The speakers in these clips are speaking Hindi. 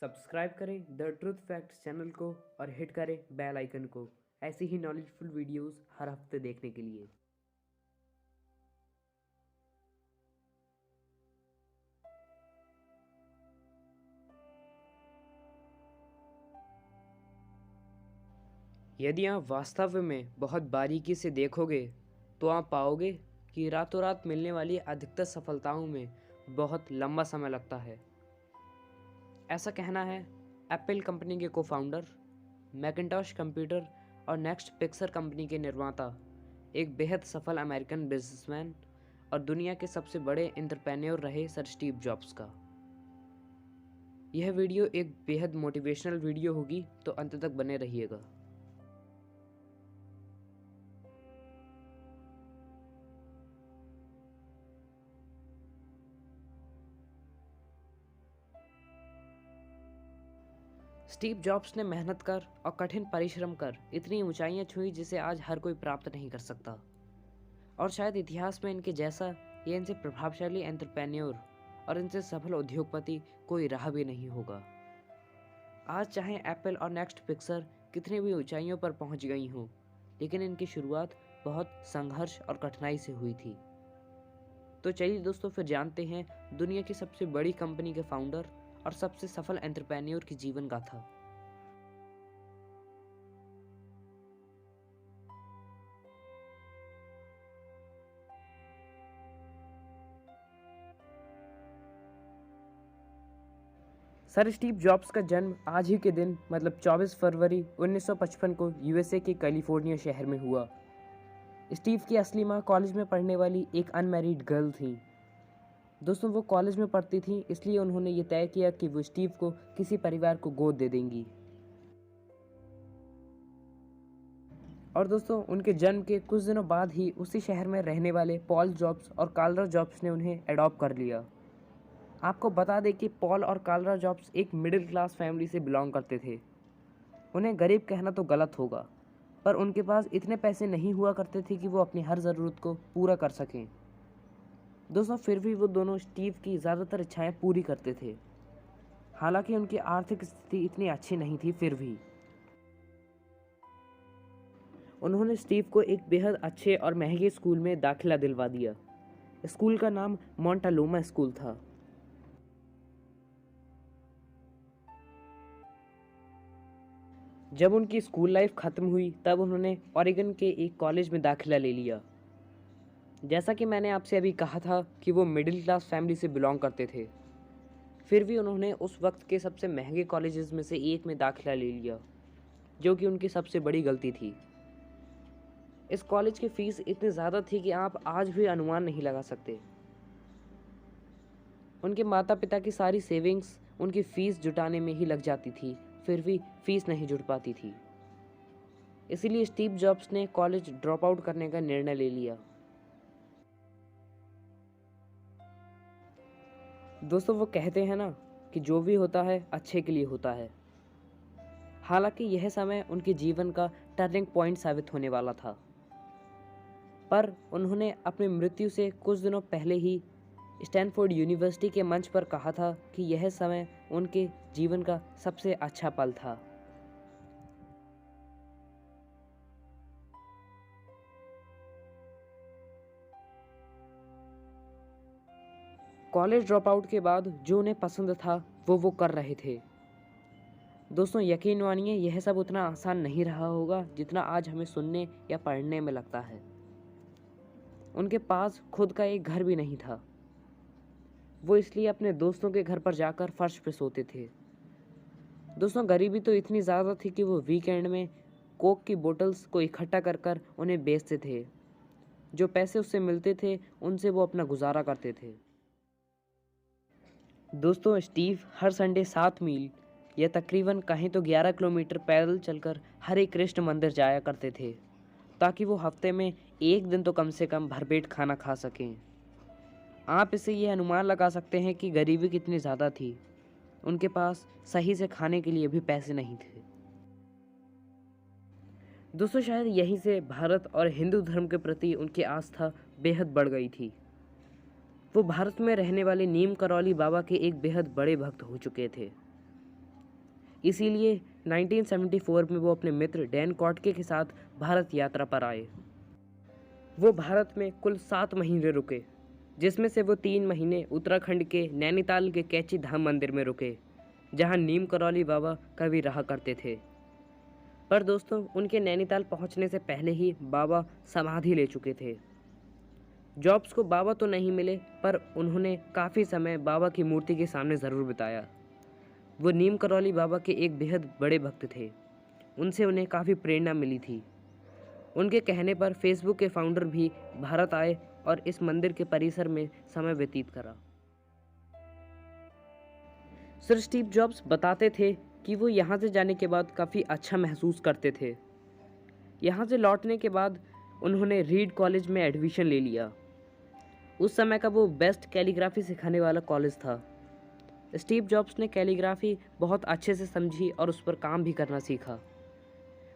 सब्सक्राइब करें द ट्रूथ फैक्ट्स चैनल को और हिट करें बेल आइकन को ऐसी ही नॉलेजफुल वीडियोस हर हफ्ते देखने के लिए। यदि आप वास्तव में बहुत बारीकी से देखोगे तो आप पाओगे कि रातों रात मिलने वाली अधिकतर सफलताओं में बहुत लंबा समय लगता है। ऐसा कहना है एप्पल कंपनी के को फाउंडर, मैकिंटॉश कंप्यूटर और नेक्स्ट पिक्सर कंपनी के निर्माता, एक बेहद सफल अमेरिकन बिजनेसमैन और दुनिया के सबसे बड़े एंटरप्रेन्योर रहे सर स्टीव जॉब्स का। यह वीडियो एक बेहद मोटिवेशनल वीडियो होगी, तो अंत तक बने रहिएगा। स्टीव जॉब्स ने मेहनत कर और कठिन परिश्रम कर इतनी ऊंचाइयां छुई जिसे आज हर कोई प्राप्त नहीं कर सकता, और शायद इतिहास में इनके जैसा या इनसे प्रभावशाली एंटरप्रेन्योर और इनसे सफल उद्योगपति कोई रहा भी नहीं होगा। आज चाहे एप्पल और नेक्स्ट पिक्सर कितनी भी ऊंचाइयों पर पहुंच गई हों, लेकिन इनकी शुरुआत बहुत संघर्ष और कठिनाई से हुई थी। तो चलिए दोस्तों, फिर जानते हैं दुनिया की सबसे बड़ी कंपनी के फाउंडर और सबसे सफल एंटरप्रेन्योर की जीवन गाथा। सर स्टीव जॉब्स का जन्म आज ही के दिन मतलब 24 फरवरी 1955 को यूएसए के कैलिफोर्निया शहर में हुआ। स्टीव की असली माँ कॉलेज में पढ़ने वाली एक अनमैरिड गर्ल थी। दोस्तों, वो कॉलेज में पढ़ती थी, इसलिए उन्होंने ये तय किया कि वो स्टीव को किसी परिवार को गोद दे देंगी। और दोस्तों, उनके जन्म के कुछ दिनों बाद ही उसी शहर में रहने वाले पॉल जॉब्स और कार्ला जॉब्स ने उन्हें एडॉप्ट कर लिया। आपको बता दें कि पॉल और कार्ला जॉब्स एक मिडिल क्लास फैमिली से बिलोंग करते थे। उन्हें गरीब कहना तो गलत होगा, पर उनके पास इतने पैसे नहीं हुआ करते थे कि वो अपनी हर ज़रूरत को पूरा कर सकें। दोस्तों, फिर भी वो दोनों स्टीव की ज़्यादातर इच्छाएं पूरी करते थे। हालांकि उनकी आर्थिक स्थिति इतनी अच्छी नहीं थी, फिर भी उन्होंने स्टीव को एक बेहद अच्छे और महंगे स्कूल में दाखिला दिलवा दिया। स्कूल का नाम मोंटालोमा स्कूल था। जब उनकी स्कूल लाइफ ख़त्म हुई तब उन्होंने ओरेगन के एक कॉलेज में दाखिला ले लिया। जैसा कि मैंने आपसे अभी कहा था कि वो मिडिल क्लास फैमिली से बिलोंग करते थे, फिर भी उन्होंने उस वक्त के सबसे महंगे कॉलेजेस में से एक में दाखिला ले लिया, जो कि उनकी सबसे बड़ी गलती थी। इस कॉलेज की फ़ीस इतनी ज़्यादा थी कि आप आज भी अनुमान नहीं लगा सकते। उनके माता पिता की सारी सेविंग्स उनकी फ़ीस जुटाने में ही लग जाती थी, फिर भी फीस नहीं जुट पाती थी। इसीलिए स्टीव जॉब्स ने कॉलेज ड्रॉप आउट करने का निर्णय ले लिया। दोस्तों, वो कहते हैं ना कि जो भी होता है अच्छे के लिए होता है। हालांकि यह समय उनके जीवन का टर्निंग पॉइंट साबित होने वाला था, पर उन्होंने अपनी मृत्यु से कुछ दिनों पहले ही स्टैनफोर्ड यूनिवर्सिटी के मंच पर कहा था कि यह समय उनके जीवन का सबसे अच्छा पल था। कॉलेज ड्रॉप आउट के बाद जो उन्हें पसंद था वो कर रहे थे। दोस्तों, यकीन मानिए यह सब उतना आसान नहीं रहा होगा जितना आज हमें सुनने या पढ़ने में लगता है। उनके पास खुद का एक घर भी नहीं था। वो इसलिए अपने दोस्तों के घर पर जाकर फर्श पे सोते थे। दोस्तों, गरीबी तो इतनी ज़्यादा थी कि वो वीकेंड में कोक की बोतल्स को इकट्ठा कर कर उन्हें बेचते थे। जो पैसे उससे मिलते थे उनसे वो अपना गुजारा करते थे। दोस्तों, स्टीव हर संडे 7 मील या तकरीबन कहें तो 11 किलोमीटर पैदल चलकर हरे कृष्ण मंदिर जाया करते थे, ताकि वो हफ्ते में एक दिन तो कम से कम भरपेट खाना खा सकें। आप इससे ये अनुमान लगा सकते हैं कि गरीबी कितनी ज़्यादा थी। उनके पास सही से खाने के लिए भी पैसे नहीं थे। दोस्तों, शायद यहीं से भारत और हिंदू धर्म के प्रति उनकी आस्था बेहद बढ़ गई थी। वो भारत में रहने वाले नीम करौली बाबा के एक बेहद बड़े भक्त हो चुके थे। इसीलिए 1974 में वो अपने मित्र डैन कॉटके के साथ भारत यात्रा पर आए। वो भारत में कुल 7 महीने रुके, जिसमें से वो 3 महीने उत्तराखंड के नैनीताल के कैची धाम मंदिर में रुके, जहाँ नीम करौली बाबा कभी रहा करते थे। पर दोस्तों, उनके नैनीताल पहुँचने से पहले ही बाबा समाधि ले चुके थे। जॉब्स को बाबा तो नहीं मिले, पर उन्होंने काफ़ी समय बाबा की मूर्ति के सामने ज़रूर बिताया। वो नीम करौली बाबा के एक बेहद बड़े भक्त थे। उनसे उन्हें काफ़ी प्रेरणा मिली थी। उनके कहने पर फेसबुक के फाउंडर भी भारत आए और इस मंदिर के परिसर में समय व्यतीत करा। सर स्टीव जॉब्स बताते थे कि वो यहाँ से जाने के बाद काफ़ी अच्छा महसूस करते थे। यहाँ से लौटने के बाद उन्होंने रीड कॉलेज में एडमिशन ले लिया। उस समय का वो बेस्ट कैलीग्राफी सिखाने वाला कॉलेज था। स्टीव जॉब्स ने कैलीग्राफी बहुत अच्छे से समझी और उस पर काम भी करना सीखा।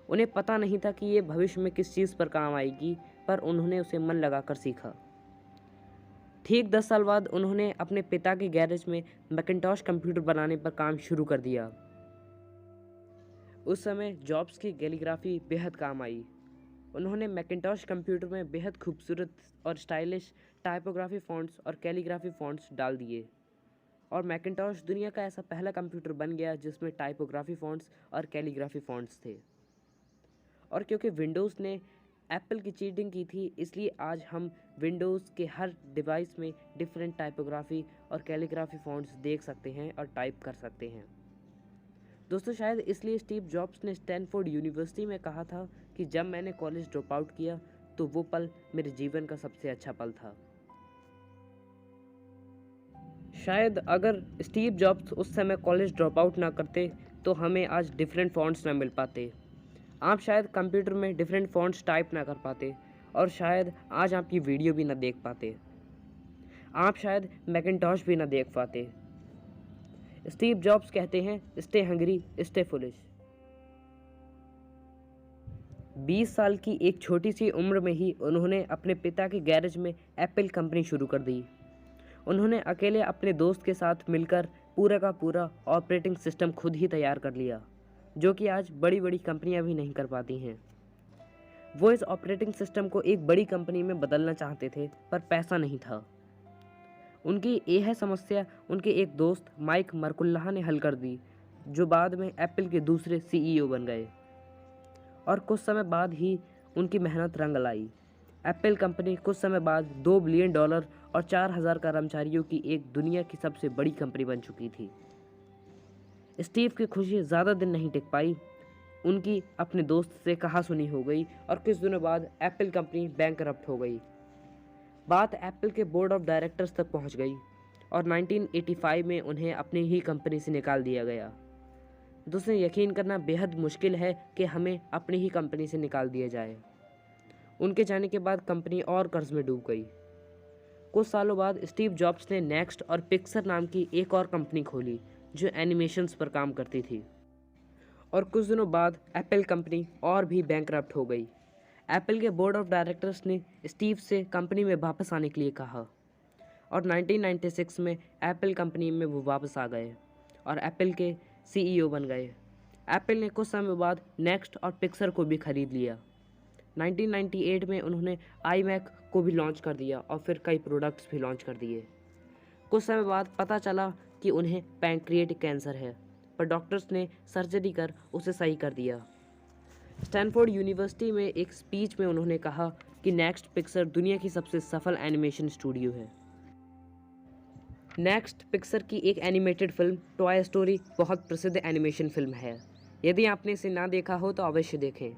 उन्हें पता नहीं था कि ये भविष्य में किस चीज़ पर काम आएगी, पर उन्होंने उसे मन लगाकर सीखा। ठीक 10 साल बाद उन्होंने अपने पिता के गैरेज में मैकिन्टॉश कंप्यूटर बनाने पर काम शुरू कर दिया। उस समय जॉब्स की कैलीग्राफी बेहद काम आई। उन्होंने मैकिन्टॉश कंप्यूटर में बेहद खूबसूरत और स्टाइलिश टाइपोग्राफी फ़ॉन्ट्स और कैलीग्राफी फ़ॉन्ट्स डाल दिए, और मैकिन्टॉश दुनिया का ऐसा पहला कंप्यूटर बन गया जिसमें टाइपोग्राफी फ़ॉन्ट्स और कैलीग्राफी फ़ॉन्ट्स थे। और क्योंकि विंडोज़ ने एप्पल की चीटिंग की थी, इसलिए आज हम विंडोज़ के हर डिवाइस में डिफरेंट टाइपोग्राफी और कैलीग्राफी फ़ॉन्ट्स देख सकते हैं और टाइप कर सकते हैं। दोस्तों, शायद इसलिए स्टीव जॉब्स ने स्टैनफोर्ड यूनिवर्सिटी में कहा था कि जब मैंने कॉलेज ड्रॉप आउट किया तो वो पल मेरे जीवन का सबसे अच्छा पल था। शायद अगर स्टीव जॉब्स उस समय कॉलेज ड्रॉप आउट ना करते तो हमें आज डिफरेंट फ़ॉन्ट्स ना मिल पाते। आप शायद कंप्यूटर में डिफरेंट फ़ॉन्ट्स टाइप ना कर पाते, और शायद आज आप ये वीडियो भी ना देख पाते। आप शायद मैकिन्टॉश भी ना देख पाते। स्टीव जॉब्स कहते हैं, स्टे हंग्री, स्टे फुलिश। 20 साल की एक छोटी सी उम्र में ही उन्होंने अपने पिता के गैरेज में एप्पल कंपनी शुरू कर दी। उन्होंने अकेले अपने दोस्त के साथ मिलकर पूरा का पूरा ऑपरेटिंग सिस्टम खुद ही तैयार कर लिया, जो कि आज बड़ी बड़ी कंपनियां भी नहीं कर पाती हैं। वो इस ऑपरेटिंग सिस्टम को एक बड़ी कंपनी में बदलना चाहते थे, पर पैसा नहीं था। उनकी यह समस्या उनके एक दोस्त माइक मरकुल्लाह ने हल कर दी, जो बाद में एप्पल के दूसरे सीईओ बन गए। और कुछ समय बाद ही उनकी मेहनत रंग लाई। एप्पल कंपनी कुछ समय बाद $2 बिलियन और 4000 कर्मचारियों की एक दुनिया की सबसे बड़ी कंपनी बन चुकी थी। स्टीव की खुशी ज़्यादा दिन नहीं टिक पाई। उनकी अपने दोस्त से कहासुनी हो गई और कुछ दिनों बाद एप्पल कंपनी बैंकरप्ट हो गई। बात एप्पल के बोर्ड ऑफ डायरेक्टर्स तक पहुंच गई और 1985 में उन्हें अपनी ही कंपनी से निकाल दिया गया। दोस्तों, यकीन करना बेहद मुश्किल है कि हमें अपनी ही कंपनी से निकाल दिया जाए। उनके जाने के बाद कंपनी और कर्ज में डूब गई। कुछ सालों बाद स्टीव जॉब्स ने नेक्स्ट और पिक्सर नाम की एक और कंपनी खोली जो एनिमेशंस पर काम करती थी। और कुछ दिनों बाद एप्पल कंपनी और भी बैंकरप्ट हो गई। एप्पल के बोर्ड ऑफ डायरेक्टर्स ने स्टीव से कंपनी में वापस आने के लिए कहा, और 1996 में एप्पल कंपनी में वो वापस आ गए और एप्पल के सीईओ बन गए। एप्पल ने कुछ समय बाद नेक्स्ट और पिक्सर को भी खरीद लिया। 1998 में उन्होंने iMac को भी लॉन्च कर दिया और फिर कई प्रोडक्ट्स भी लॉन्च कर दिए। कुछ समय बाद पता चला कि उन्हें पैंक्रिएटिक कैंसर है, पर डॉक्टर्स ने सर्जरी कर उसे सही कर दिया। स्टैनफोर्ड यूनिवर्सिटी में एक स्पीच में उन्होंने कहा कि नेक्स्ट पिक्सर दुनिया की सबसे सफल एनिमेशन स्टूडियो है। नेक्स्ट पिक्सर की एक एनिमेटेड फिल्म टॉय स्टोरी बहुत प्रसिद्ध एनिमेशन फिल्म है। यदि आपने इसे ना देखा हो तो अवश्य देखें।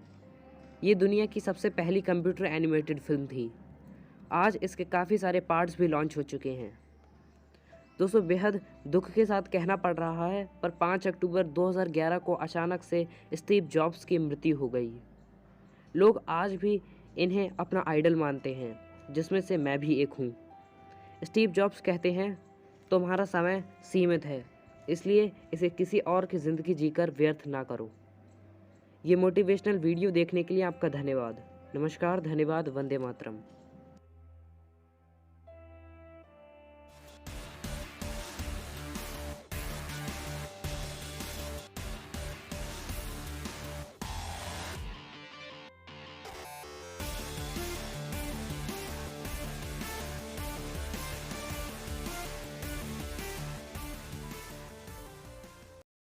ये दुनिया की सबसे पहली कंप्यूटर एनिमेटेड फिल्म थी। आज इसके काफ़ी सारे पार्ट्स भी लॉन्च हो चुके हैं। दोस्तों, बेहद दुख के साथ कहना पड़ रहा है, पर 5 अक्टूबर 2011 को अचानक से स्टीव जॉब्स की मृत्यु हो गई। लोग आज भी इन्हें अपना आइडल मानते हैं, जिसमें से मैं भी एक हूँ। स्टीव जॉब्स कहते हैं, तुम्हारा समय सीमित है, इसलिए इसे किसी और की ज़िंदगी जीकर व्यर्थ ना करो। ये मोटिवेशनल वीडियो देखने के लिए आपका धन्यवाद। नमस्कार, धन्यवाद, वंदे मातरम।